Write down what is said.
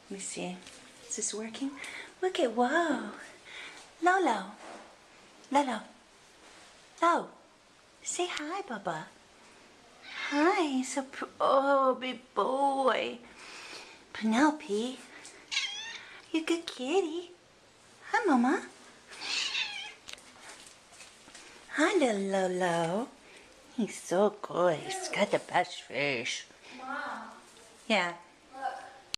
Let me see. Is this working? Look at, whoa. Lolo. Lolo. Lo. Say hi, Bubba. Hi. Oh, big boy. Penelope. You good kitty. Hi, Mama. Hi, little Lolo. He's so good. He's got the best fish. Mom. Yeah.